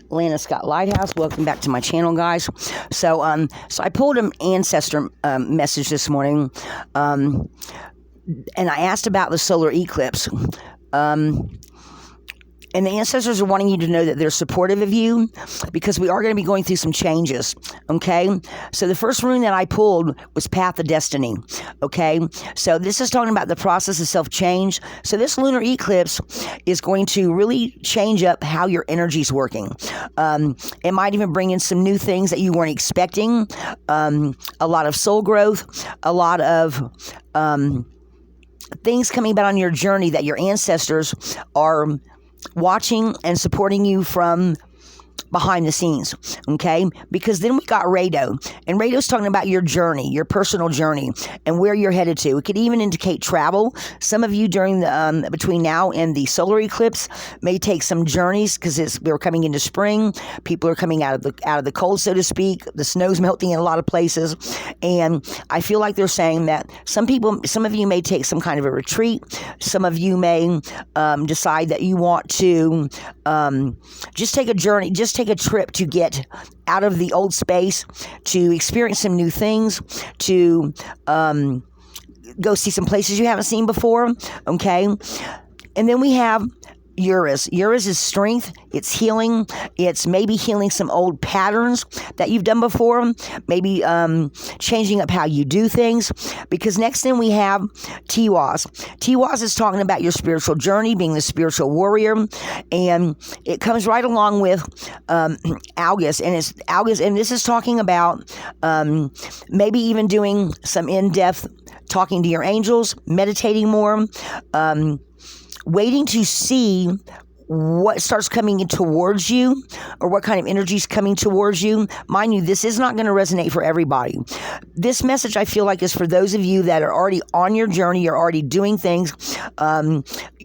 Lana Scott Lighthouse. Welcome back to my channel, guys. So I pulled an Ancestor message this morning, and I asked about the solar eclipse. And the ancestors are wanting you to know that they're supportive of you because we are going to be going through some changes, okay? So the first rune that I pulled was Path of Destiny, okay? So this is talking about the process of self-change. So this lunar eclipse is going to really change up how your energy's working. It might even bring in some new things that you weren't expecting, a lot of soul growth, a lot of things coming about on your journey that your ancestors are watching and supporting you from behind the scenes, okay? Because then we got Rado, and Rado's talking about your journey, your personal journey, and where you're headed to. It could even indicate travel. Some of you during the between now and the solar eclipse may take some journeys because we're coming into spring. People are coming out of the cold, so to speak. The snow's melting in a lot of places, and I feel like they're saying that some of you may take some kind of a retreat. Some of you may decide that you want to just take a journey, just take a trip to get out of the old space, to experience some new things, to go see some places you haven't seen before, okay? And then we have Uranus. Uranus is strength, it's healing, it's maybe healing some old patterns that you've done before, maybe changing up how you do things, because next thing we have Tiwaz. Tiwaz is talking about your spiritual journey, being the spiritual warrior, and it comes right along with August, and it's August, and this is talking about maybe even doing some in-depth talking to your angels, meditating more, waiting to see what starts coming in towards you or what kind of energy is coming towards you. Mind you, this is not going to resonate for everybody. This message, I feel like, is for those of you that are already on your journey, you're already doing things,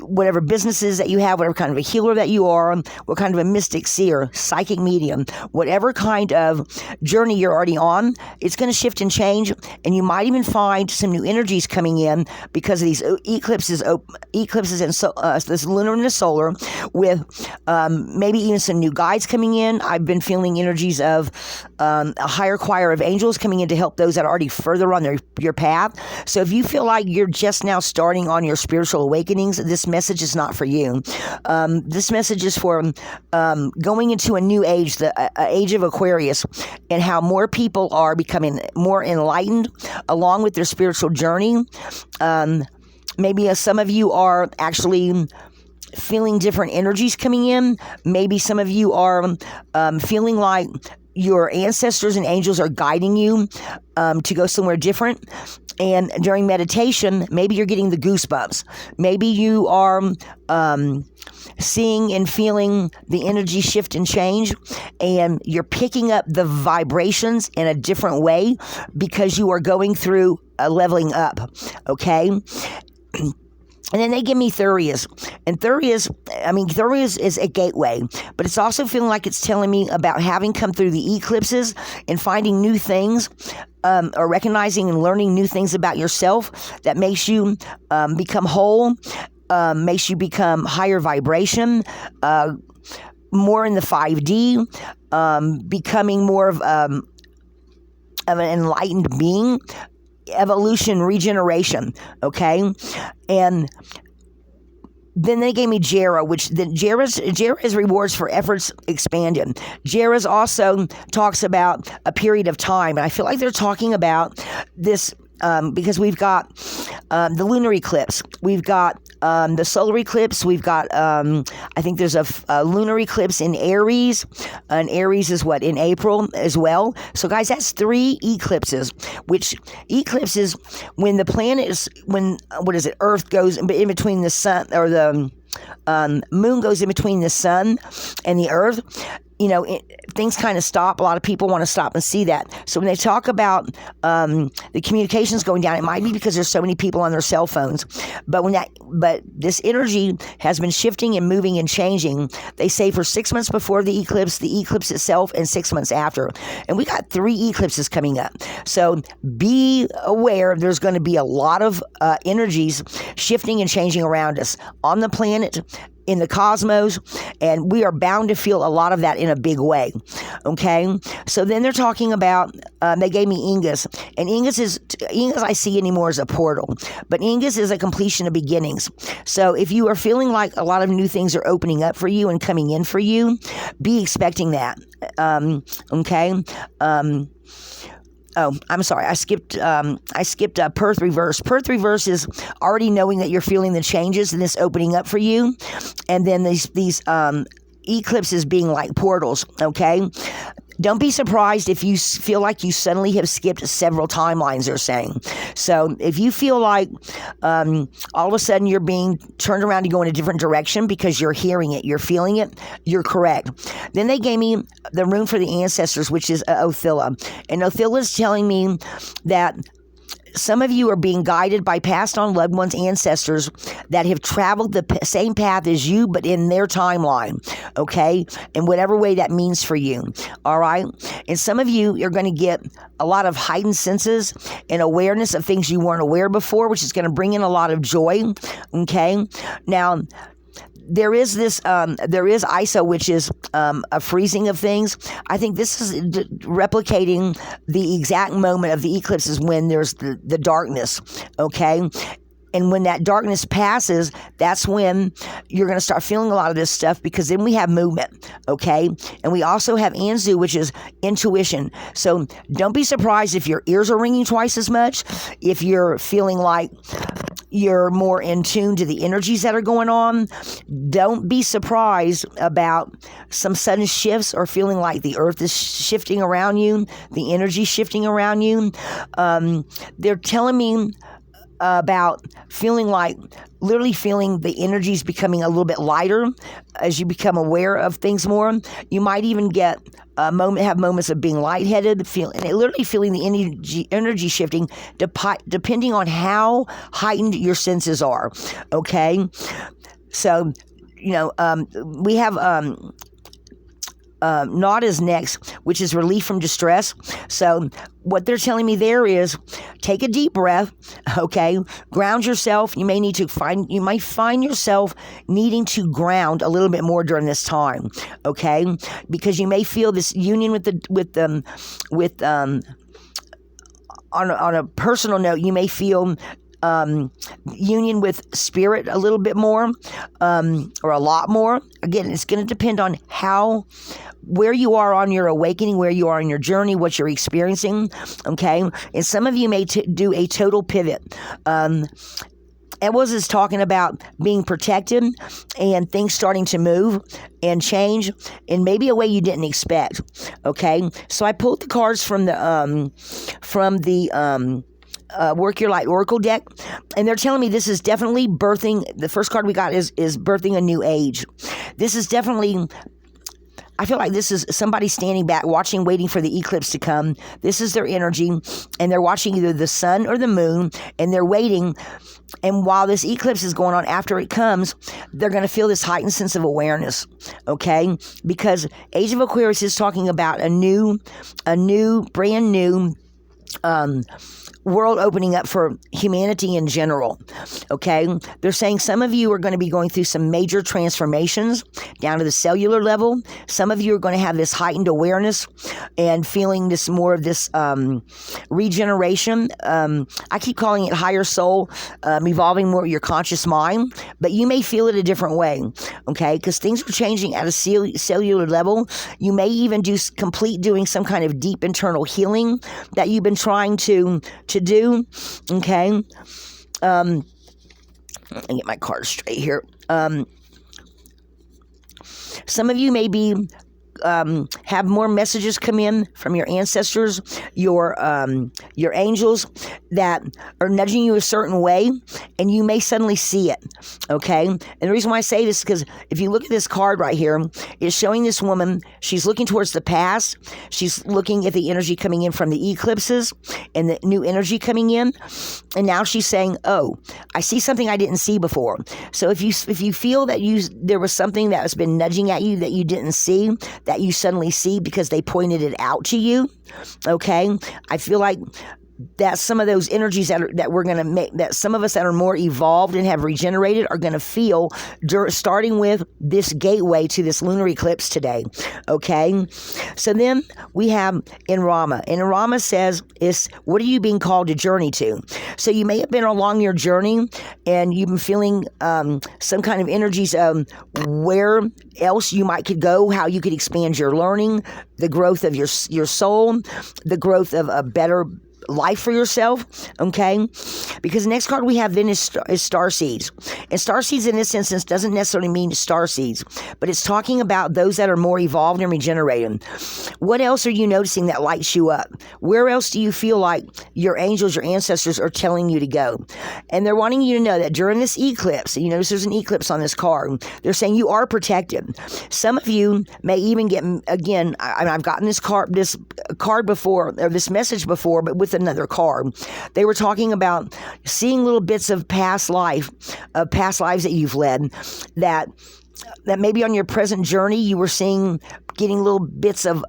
whatever businesses that you have, whatever kind of a healer that you are, what kind of a mystic, seer, psychic medium, whatever kind of journey you're already on, it's going to shift and change, and you might even find some new energies coming in because of these eclipses and this lunar and the solar, with maybe even some new guides coming in. I've been feeling energies of a higher choir of angels coming in to help those that are already further on your path. So if you feel like you're just now starting on your spiritual awakenings, this message is not for you. This message is for going into a new age, the age of Aquarius, and how more people are becoming more enlightened along with their spiritual journey. Maybe some of you are actually feeling different energies coming in. Maybe some of you are feeling like your ancestors and angels are guiding you to go somewhere different. And during meditation, maybe you're getting the goosebumps. Maybe you are seeing and feeling the energy shift and change, and you're picking up the vibrations in a different way because you are going through a leveling up, okay? And then they give me Thurius. And Thurius is a gateway, but it's also feeling like it's telling me about having come through the eclipses and finding new things, or recognizing and learning new things about yourself that makes you become whole, makes you become higher vibration, more in the 5D, becoming more of an enlightened being. Evolution, regeneration, okay? And then they gave me Jera, which Jera is rewards for efforts expanded. Jera also talks about a period of time, and I feel like they're talking about this because we've got the lunar eclipse, we've got the solar eclipse, we've got I think there's a lunar eclipse in Aries, and Aries is what, in April as well. So guys, that's 3 eclipses, which eclipses when the planet is, Earth goes in between the sun, or the moon goes in between the sun and the earth. Things kind of stop. A lot of people want to stop and see that. So when they talk about the communications going down, it might be because there's so many people on their cell phones. But this energy has been shifting and moving and changing. They say for 6 months before the eclipse itself, and 6 months after. And we got 3 eclipses coming up. So be aware there's going to be a lot of energies shifting and changing around us on the planet, in the cosmos, and we are bound to feel a lot of that in a big way. Okay, so then they're talking about, they gave me Ingus, and Ingus I see anymore as a portal, but Ingus is a completion of beginnings. So if you are feeling like a lot of new things are opening up for you and coming in for you, be expecting that. Okay. Oh, I'm sorry. I skipped Perth reverse. Perth reverse is already knowing that you're feeling the changes and this opening up for you, and then these eclipses being like portals. Okay. Don't be surprised if you feel like you suddenly have skipped several timelines, they're saying. So if you feel like all of a sudden you're being turned around to go in a different direction because you're hearing it, you're feeling it, you're correct. Then they gave me the rune for the ancestors, which is Othilla. And Othilla is telling me that some of you are being guided by passed on loved ones, ancestors that have traveled the same path as you, but in their timeline, okay? In whatever way that means for you, all right? And some of you are going to get a lot of heightened senses and awareness of things you weren't aware before, which is going to bring in a lot of joy, okay? Now, there is ISO, which is a freezing of things. I think this is replicating the exact moment of the eclipses when there's the darkness, okay? And when that darkness passes, that's when you're going to start feeling a lot of this stuff, because then we have movement, okay? And we also have Anzu, which is intuition. So don't be surprised if your ears are ringing twice as much, if you're feeling like you're more in tune to the energies that are going on. Don't be surprised about some sudden shifts or feeling like the earth is shifting around you, the energy shifting around you. They're telling me about literally feeling the energies becoming a little bit lighter as you become aware of things more. You might even have moments of being lightheaded, literally feeling the energy shifting, depending on how heightened your senses are. Okay, so we have Nod is next, which is relief from distress. So what they're telling me there is take a deep breath, okay? Ground yourself. You might find yourself needing to ground a little bit more during this time, okay? Because you may feel this union on a personal note, you may feel union with spirit a little bit more, or a lot more. Again, it's going to depend on where you are on your awakening, where you are on your journey, what you're experiencing, okay? And some of you may do a total pivot. Edwards is talking about being protected and things starting to move and change in maybe a way you didn't expect, okay? So I pulled the cards from the Work Your Light Oracle deck, and they're telling me this is definitely birthing. The first card we got is birthing a new age. This is definitely, I feel like this is somebody standing back, watching, waiting for the eclipse to come. This is their energy, and they're watching either the sun or the moon, and they're waiting. And while this eclipse is going on, after it comes, they're going to feel this heightened sense of awareness, okay? Because Age of Aquarius is talking about a brand new world opening up for humanity in general, okay? They're saying some of you are going to be going through some major transformations down to the cellular level. Some of you are going to have this heightened awareness and feeling this more of this regeneration. I keep calling it higher soul, evolving more of your conscious mind, but you may feel it a different way, okay? Because things are changing at a cellular level. You may even doing some kind of deep internal healing that you've been trying to do, okay? Let me get my cards straight here. Some of you may be have more messages come in from your ancestors, your angels that are nudging you a certain way, and you may suddenly see it, okay? And the reason why I say this is because if you look at this card right here, it's showing this woman, she's looking towards the past, she's looking at the energy coming in from the eclipses and the new energy coming in, and now she's saying, oh, I see something I didn't see before. So if you feel that there was something that has been nudging at you that you didn't see, that you suddenly see because they pointed it out to you, okay? I feel like that some of those energies that we're going to make, that some of us that are more evolved and have regenerated are going to feel starting with this gateway to this lunar eclipse today. Okay. So then we have in Rama, and Rama says, what are you being called to journey to? So you may have been along your journey and you've been feeling some kind of energies of where else you could go, how you could expand your learning, the growth of your soul, the growth of a better life for yourself, okay? Because the next card we have then is star seeds. And star seeds in this instance doesn't necessarily mean star seeds, but it's talking about those that are more evolved and regenerated. What else are you noticing that lights you up? Where else do you feel like your angels, your ancestors are telling you to go? And they're wanting you to know that during this eclipse, you notice there's an eclipse on this card, they're saying you are protected. Some of you may even get, again, I've gotten this card before, or this message before, but with another card. They were talking about seeing little bits of past lives that you've led, that maybe on your present journey you were getting little bits of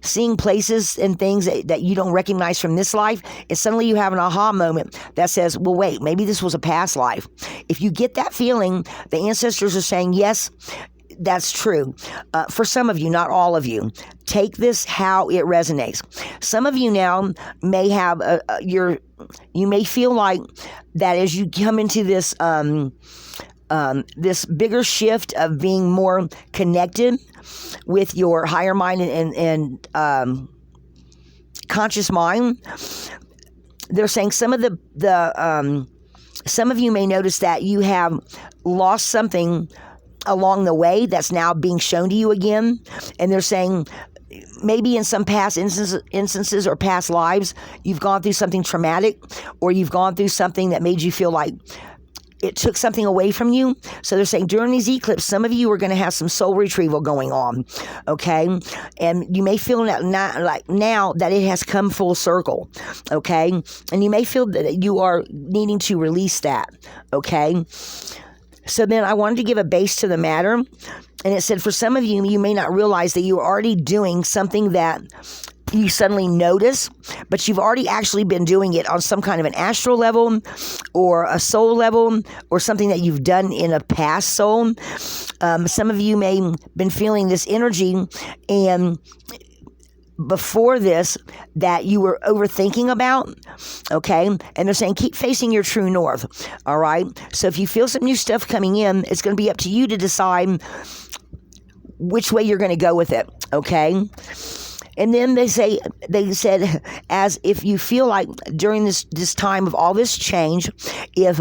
seeing places and things that you don't recognize from this life, and suddenly you have an aha moment that says, well, wait, maybe this was a past life. If you get that feeling, the ancestors are saying, yes, that's true. For some of you, not all of you. Take this how it resonates. Some of you now may have you may feel like that as you come into this this bigger shift of being more connected with your higher mind and conscious mind. They're saying some of some of you may notice that you have lost something along the way that's now being shown to you again. And they're saying maybe in some past instances or past lives, you've gone through something traumatic, or you've gone through something that made you feel like it took something away from you. So they're saying during these eclipses, some of you are going to have some soul retrieval going on, okay? And you may feel like now that it has come full circle, okay? And you may feel that you are needing to release that, okay? So then I wanted to give a base to the matter, and it said for some of you, you may not realize that you're already doing something that you suddenly notice, but you've already actually been doing it on some kind of an astral level or a soul level or something that you've done in a past soul. Some of you may have been feeling this energy and before this that you were overthinking about, okay? And they're saying keep facing your true north, all right? So if you feel some new stuff coming in, it's going to be up to you to decide which way you're going to go with it, okay? And then they said, as if you feel like during this time of all this change, if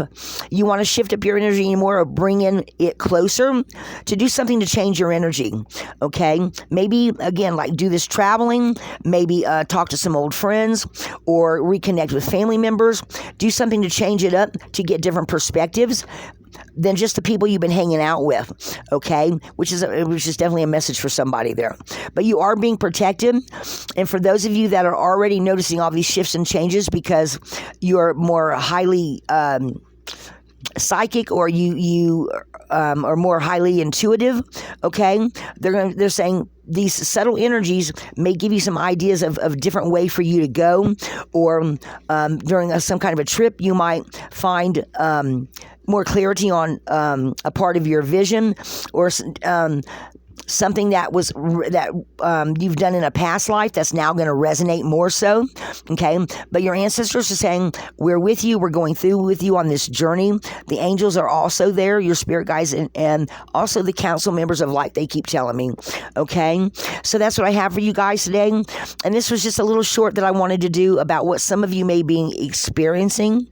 you want to shift up your energy anymore or bring in it closer, to do something to change your energy, okay? Maybe, again, like do this traveling, maybe talk to some old friends or reconnect with family members, do something to change it up to get different perspectives than just the people you've been hanging out with, okay? Which is definitely a message for somebody there. But you are being protected, and for those of you that are already noticing all these shifts and changes because you're more highly psychic or you are more highly intuitive, okay? They're saying these subtle energies may give you some ideas of a different way for you to go, or during some kind of a trip, you might find more clarity on a part of your vision, or something that you've done in a past life that's now going to resonate more so, okay? But your ancestors are saying, we're with you, we're going through with you on this journey. The angels are also there, your spirit guides, and also the council members of light, they keep telling me, okay? So that's what I have for you guys today. And this was just a little short that I wanted to do about what some of you may be experiencing,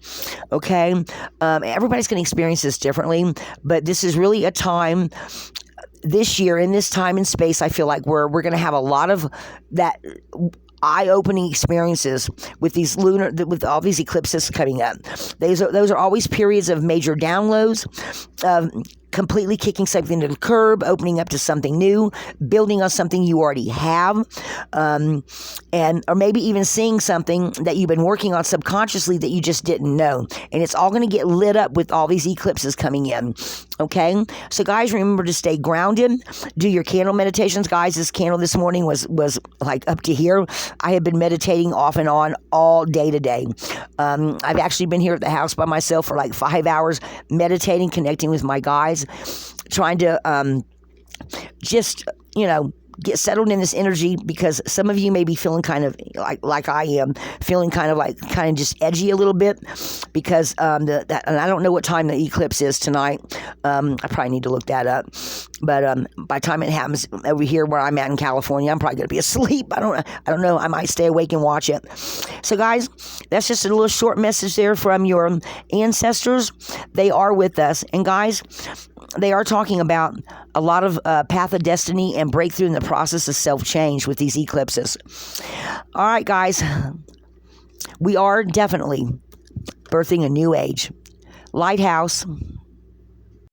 okay? Everybody's going to experience this differently, but this is really a time this year, in this time and space, I feel like we're going to have a lot of that eye-opening experiences with with all these eclipses coming up. Those are always periods of major downloads, completely kicking something to the curb, opening up to something new, building on something you already have, or maybe even seeing something that you've been working on subconsciously that you just didn't know. And it's all going to get lit up with all these eclipses coming in. Okay? So guys, remember to stay grounded. Do your candle meditations. Guys, this candle this morning was like up to here. I have been meditating off and on all day today. I've actually been here at the house by myself for like 5 hours, meditating, connecting with my guys, trying to just, get settled in this energy, because some of you may be feeling kind of like I am, feeling kind of just edgy a little bit, because and I don't know what time the eclipse is tonight. I probably need to look that up. But by the time it happens over here where I'm at in California, I'm probably going to be asleep. I don't know. I might stay awake and watch it. So guys, that's just a little short message there from your ancestors. They are with us. And guys, they are talking about a lot of path of destiny and breakthrough in the process of self-change with these eclipses. All right, guys. We are definitely birthing a new age. Lighthouse.